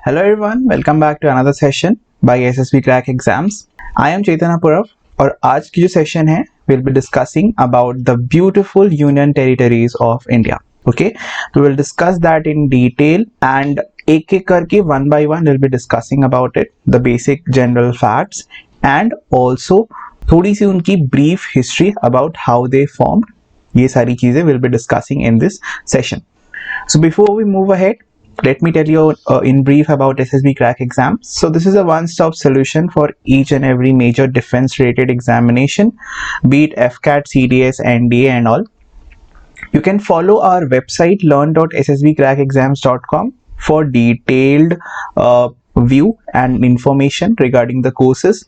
Hello everyone, welcome back to another session by SSB Crack Exams. I am Chaitanya Purav और आज की जो session है we'll be discussing about the beautiful union territories of India. Okay, we will discuss that in detail and एक एक करके one by one we'll be discussing about it, the basic general facts and also थोड़ी सी उनकी brief history about how they formed. ये सारी चीजें we'll be discussing in this session. So before we move ahead, let me tell you in brief about SSB Crack exams. So this is a one-stop solution for each and every major defense-related examination, be it AFCAT, CDS, NDA and all. You can follow our website learn.ssbcrackexams.com for detailed view and information regarding the courses.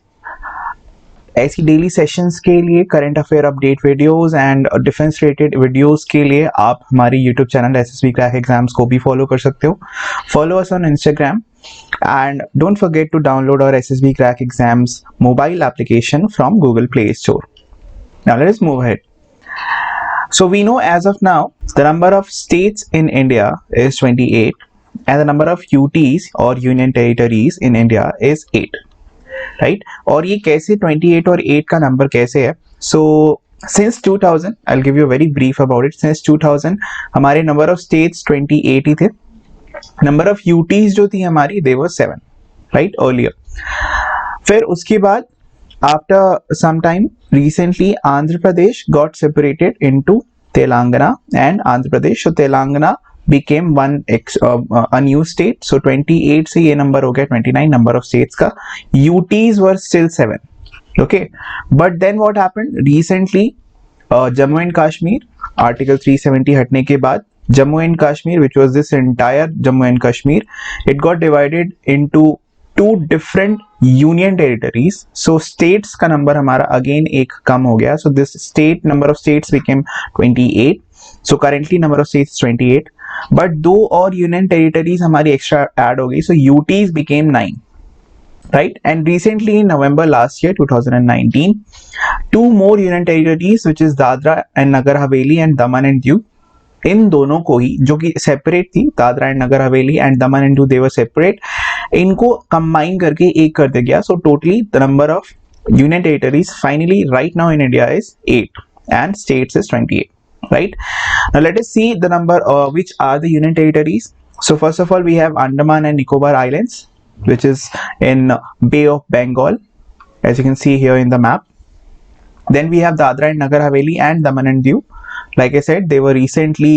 ऐसी daily sessions के लिए current affair update videos and defence related videos के लिए आप हमारे YouTube channel SSB crack exams को भी follow कर सकते हो. Follow us on Instagram and don't forget to download our SSB crack exams mobile application from Google Play Store. Now let's move ahead. So we know as of now the number of states in India is 28 and the number of UTs or union territories in India is 8. Right और ये कैसे 28 और 8 का number कैसे है. So since 2000 I will give you very brief about it. Since 2000 हमारे number of states 28 ही थे. Number of UTs जो थी हमारी दे वर 7 राइट अर्लियर. फिर उसके बाद after some time recently Andhra Pradesh got separated into Telangana and Andhra Pradesh. So Telangana became a new state. So 28 से ये number हो गया 29 number of states का. UTs were still 7. Okay, but then what happened recently? Jammu and Kashmir Article 370 हटने के बाद Jammu and Kashmir, which was this entire Jammu and Kashmir, it got divided into two different union territories. So states का number हमारा again एक कम हो गया. So this number of states became 28. So currently number of states is 28. But दो और union territories हमारी extra add हो गई. So UTs became 9 right. And recently in November last year 2019 two more union territories which is Dadra and Nagar Haveli and Daman and Diu. इन दोनों को ही जो कि separate थी, Dadra and Nagar Haveli and Daman and Diu they were separate, इनको combine करके एक कर दिया गया. So totally the number of union territories finally right now in India is 8 and states is 28. Right, now let us see the number which are the union territories. So first of all we have Andaman and Nicobar Islands, which is in Bay of Bengal, as you can see here in the map. Then we have Dadra and Nagar Haveli and Daman and Diu. Like I said, they were recently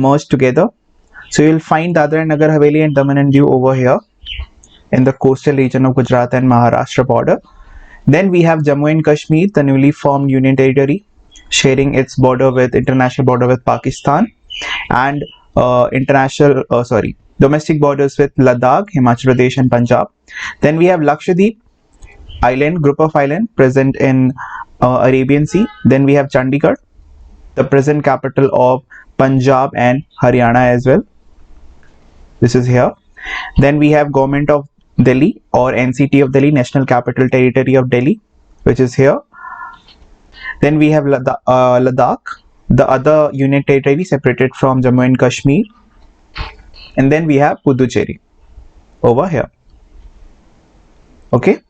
merged together. So you'll find Dadra and Nagar Haveli and Daman and Diu over here in the coastal region of Gujarat and Maharashtra border. Then we have Jammu and Kashmir, the newly formed union territory, sharing its international border with Pakistan and domestic borders with Ladakh, Himachal Pradesh and Punjab. Then we have Lakshadweep island, group of island present in Arabian Sea. Then we have Chandigarh, the present capital of Punjab and Haryana as well. This is here. Then we have Government of Delhi or NCT of Delhi, National Capital Territory of Delhi, which is here. Then we have Ladakh, the other union territory separated from Jammu and Kashmir. And then we have Puducherry over here. Okay,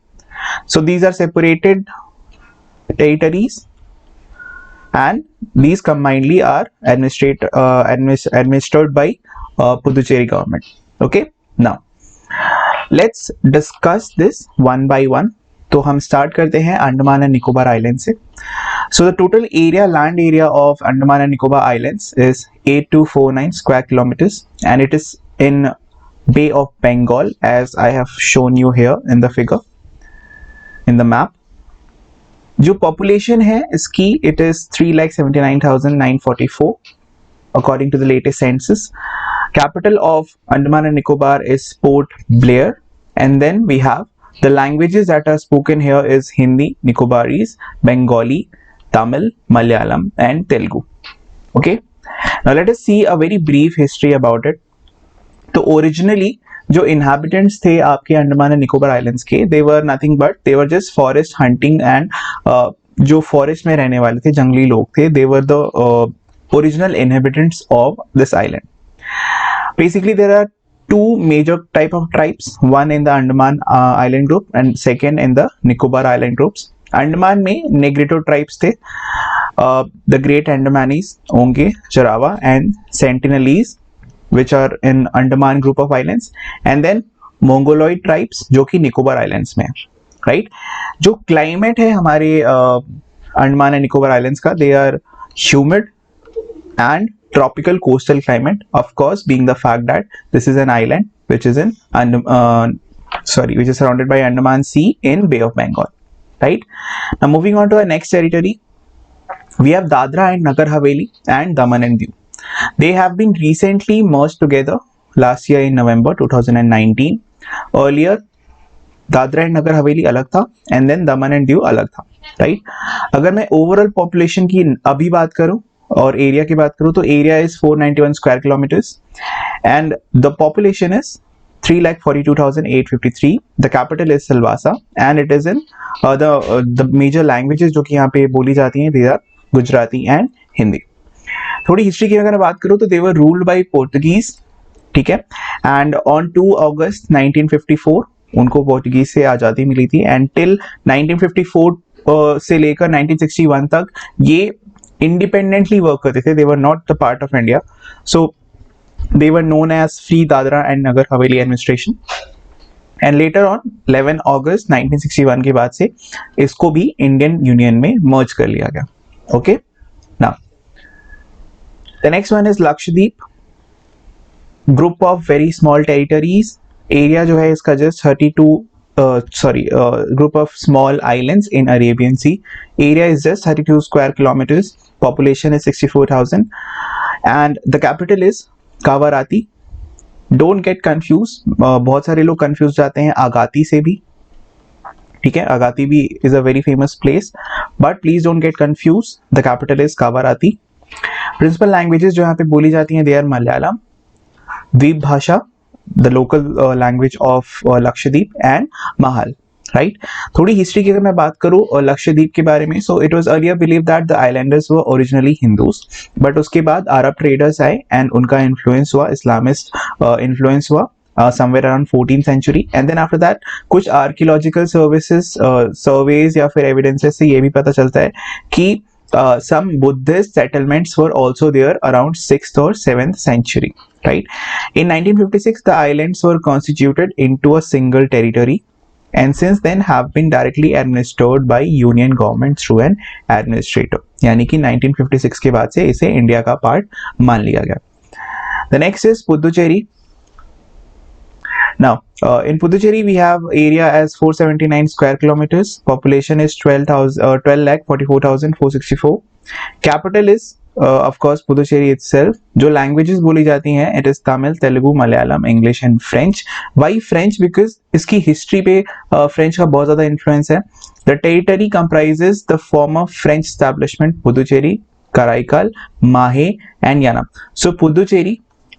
so these are separated territories and these combinedly are administered by Puducherry government. Okay, now let's discuss this one by one. तो हम start करते हैं Andaman and Nicobar island से. So the total area, land area of Andaman and Nicobar islands is 8249 square kilometres and it is in Bay of Bengal as I have shown you here in the figure in the map. जो population है इसकी it is 3,79,944 according to the latest census. Capital of Andaman and Nicobar is Port Blair. And then we have the languages that are spoken here is Hindi, Nicobarese, Bengali, Tamil, Malayalam and Telugu. Okay, now let us see a very brief history about it. तो originally जो inhabitants थे आपके Andaman and Nicobar islands के, they were nothing but they were just forest hunting and जो forest में रहने वाले थे, जंगली लोग थे, they were the original inhabitants of this island. Basically there are two major type of tribes, one in the Andaman island group and second in the Nicobar island groups. Andaman में Negrito tribes थे, the Great Andamanese, Onge, Jarawa and Sentinelese, which are in Andaman group of islands, and then Mongoloid tribes जो कि Nicobar islands में है, right. जो climate है हमारे Andaman and Nicobar islands का, they are humid and tropical coastal climate, of course being the fact that this is an island which is in which is surrounded by Andaman Sea in Bay of Bengal, right. Now moving on to our next territory, we have Dadra and Nagar Haveli and Daman and Diu. They have been recently merged together last year in November 2019. Earlier Dadra and Nagar Haveli अलग था and then Daman and Diu अलग था, right. अगर मैं overall population की अभी बात करूं और एरिया की बात करूं तो area is 491 square kilometres and the population is 3,42,853. The capital is Silvassa and it is in the major languages जो कि यहाँ पे बोली जाती हैं, they are Gujarati and Hindi. थोड़ी हिस्ट्री की अगर बात करूं तो they were ruled by Portuguese, ठीक है. एंड ऑन 2 अगस्त 1954 उनको पोर्टुगीज से आज़ादी मिली थी एंड टिल 1954 से लेकर 1961 तक ये इंडिपेंडेंटली वर्क करते थे. They were not the part of India, so they were known as free Dadra and Nagar Haveli administration. And later on 11 अगस्त 1961 के बाद से इसको भी इंडियन यूनियन में मर्ज कर लिया गया. Okay, now the next one is Lakshadweep, group of very small territories. Area जो है इसका just 32 group of small islands in Arabian Sea. Area is just 32 square kilometers. Population is 64,000 and the capital is Kavarati. Don't get confused. बहुत सारे लोग confused जाते हैं आगाती से भी, ठीक है. आगाती भी is a very famous place, but please don't get confused. The capital is Kavarati. Principal languages जो यहाँ पे बोली जाती हैं, they are Malayalam, द्वीप भाषा, the local language of Lakshadweep and Mahal, right. थोड़ी हिस्ट्री की अगर मैं बात करूँ लक्षद्वीप के बारे में, so it was earlier believed that the islanders were originally Hindus, but उसके बाद अरब traders आए and उनका influence हुआ, Islamist influence हुआ somewhere around 14th century, and then after that कुछ archaeological surveys या फिर evidences से ये भी पता चलता है कि some Buddhist settlements were also there around 6th or 7th century, right. In 1956 the islands were constituted into a single territory and since then have been directly administered by union government through an administrator. यानी कि 1956 के बाद से इसे India का part मान लिया गया. The next is Puducherry. Now in Puducherry we have area as 479 square kilometers. Population is 12,44,464. Capital is of course Puducherry itself. जो languages बोली जाती हैं it is Tamil, Telugu, Malayalam, English and French. Why French? Because इसकी history पे French का बहुत ज़्यादा influence है. The territory comprises the former French establishment Puducherry, Karaikal, Mahe and Yanam. So Puducherry,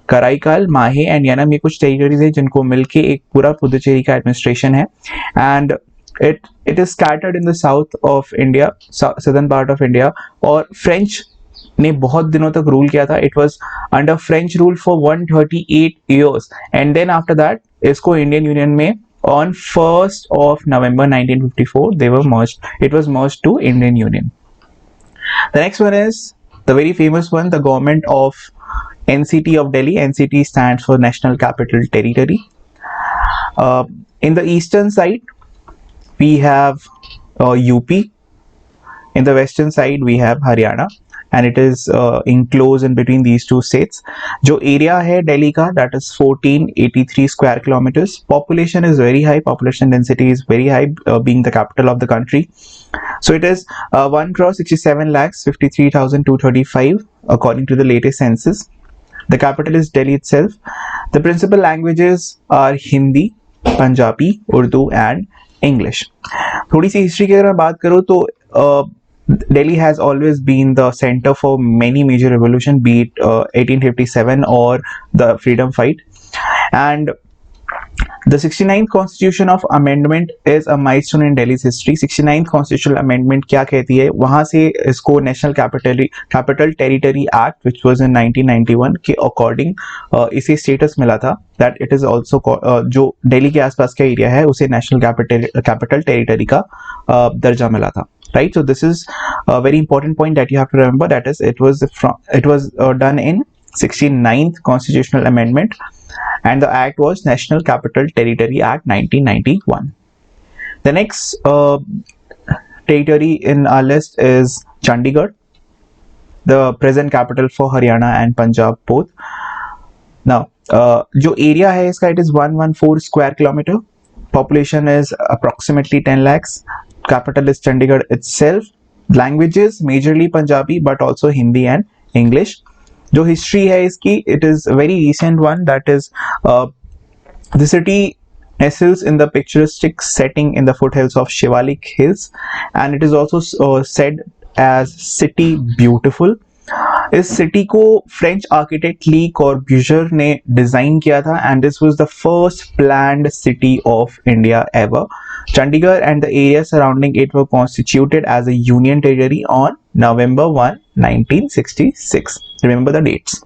Karaikal, माहे एंड यानम ये कुछ टेरिटरीज है जिनको मिलके एक पूरा पुदुचेरी का एडमिनिस्ट्रेशन है and it is scattered in the south of India, southern part of India. और फ्रेंच ने बहुत दिनों तक रूल किया था. It was under French rule for 138 years and then after that इसको इंडियन यूनियन में on 1st of November 1954 they were merged. It was merged to Indian Union. The next one is the very famous one, the government of Nct of Delhi. Nct stands for National Capital Territory. In the eastern side we have UP. In the western side we have Haryana and it is enclosed in between these two states. जो area है Delhi का, that is 1483 square kilometers. Population is very high, population density is very high, being the capital of the country. So it is 1,67,53,235 according to the latest census. The capital is Delhi itself. The principal languages are Hindi, Punjabi, Urdu and English. थोड़ी सी history की अगर मैं बात करूँ तो Delhi has always been the center for many major revolution, be it 1857 or the freedom fight. And The 69th Constitution of Amendment is a milestone in Delhi's history. 69th Constitutional Amendment क्या कहती है, वहाँ से इसको National Capital Territory Act which was in 1991 के according इसे status मिला था that it is also जो दिल्ली के आसपास का एरिया है उसे National Capital Territory का दर्जा मिला था. Right, so this is a very important point that you have to remember, that is it was done in 69th Constitutional Amendment, and the act was National Capital Territory Act 1991. The next territory in our list is Chandigarh, the present capital for Haryana and Punjab both. Now, जो area है इसका, it is 114 square kilometer. Population is approximately 10 lakhs. Capital is Chandigarh itself. Languages majorly Punjabi but also Hindi and English. जो history है इसकी, it is a very recent one, that is the city nestles in the picturesque setting in the foothills of Shivalik Hills, and it is also said as City Beautiful. इस city को French architect ली कॉर्ब्यूजर ने design किया था, and this was the first planned city of India ever. Chandigarh and the area surrounding it were constituted as a union territory on November 1, 1966. Remember the dates.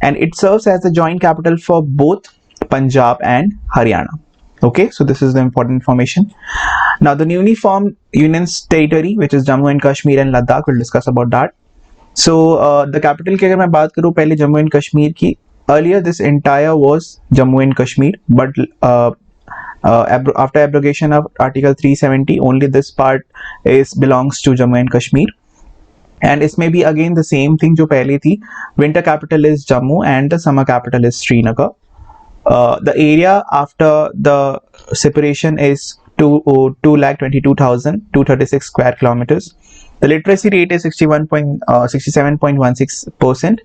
And it serves as the joint capital for both Punjab and Haryana. Okay, so this is the important information. Now the newly formed union territory, which is Jammu and Kashmir and Ladakh, we'll discuss about that. So the capital की अगर मैं बात करूँ पहले Jammu and Kashmir की, earlier this entire was Jammu and Kashmir, but after abrogation of Article 370, only this part belongs to Jammu and Kashmir. And इसमें भी again the same thing जो पहले थी, winter capital is Jammu and the summer capital is Srinagar. The area after the separation is 2,22,236 square kilometers. The literacy rate is 67.16%.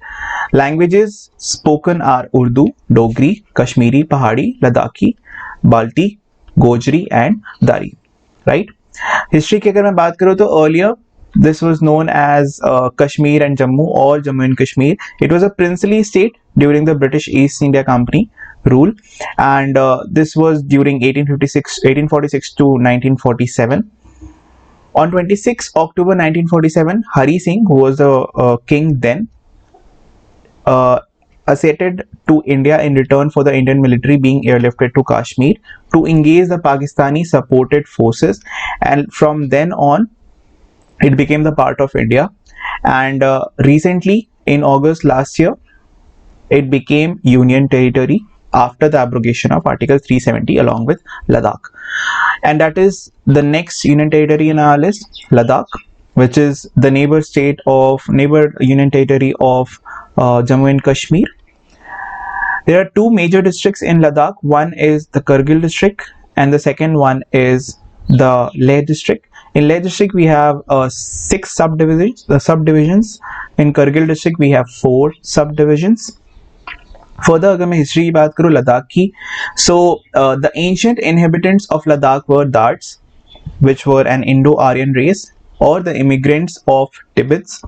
Languages spoken are Urdu, Dogri, Kashmiri, Pahadi, Ladakhi, Balti, Gojri and Dari. Right? History की अगर मैं बात करूँ तो earlier this was known as Kashmir and Jammu, or Jammu and Kashmir. It was a princely state during the British East India Company rule, and this was during 1846 to 1947. On 26 October 1947, Hari Singh, who was the king then, acceded to India in return for the Indian military being airlifted to Kashmir to engage the Pakistani supported forces, and from then on it became the part of India. And recently in August last year it became union territory after the abrogation of Article 370 along with Ladakh. And that is the next union territory in our list, Ladakh, which is the neighbor union territory of Jammu and Kashmir. There are two major districts in Ladakh. One is the Kargil district and the second one is the Leh district. In Leh district we have 6 subdivisions. In Kargil district we have 4 subdivisions. Further, अगर मैं history की बात करूँ लद्दाख की, so the ancient inhabitants of Ladakh were Dards, which were an Indo-Aryan race, or the immigrants of Tibets.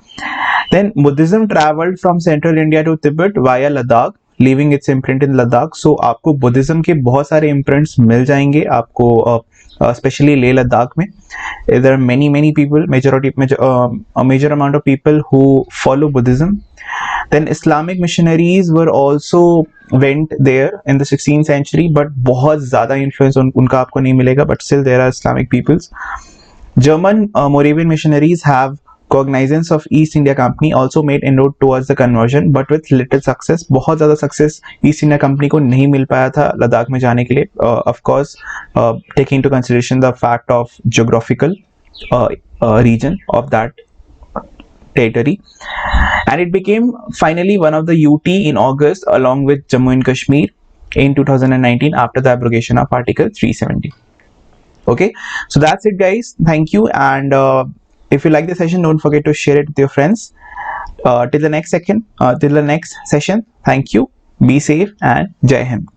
Then Buddhism traveled from central India to Tibet via Ladakh, leaving its imprint in Ladakh. So आपको Buddhism के बहुत सारे imprints मिल जाएंगे आपको, especially Leh Ladakh में. There are many people, a major amount of people who follow Buddhism. Then Islamic missionaries were also went there in the 16th century, but बहुत ज़्यादा influence उनका आपको नहीं मिलेगा, but still there are Islamic peoples. German Moravian missionaries have cognizance of East India Company also made inroad towards the conversion, but with little success. बहुत ज़्यादा success East India Company को नहीं मिल पाया था लद्दाख में जाने के लिए, of course taking into consideration the fact of geographical region of that territory. And it became finally one of the UT in August along with Jammu and Kashmir in 2019 after the abrogation of Article 370. Okay, so that's it guys, thank you, and if you like the session don't forget to share it with your friends. Till the next session, thank you, be safe and Jai Hind.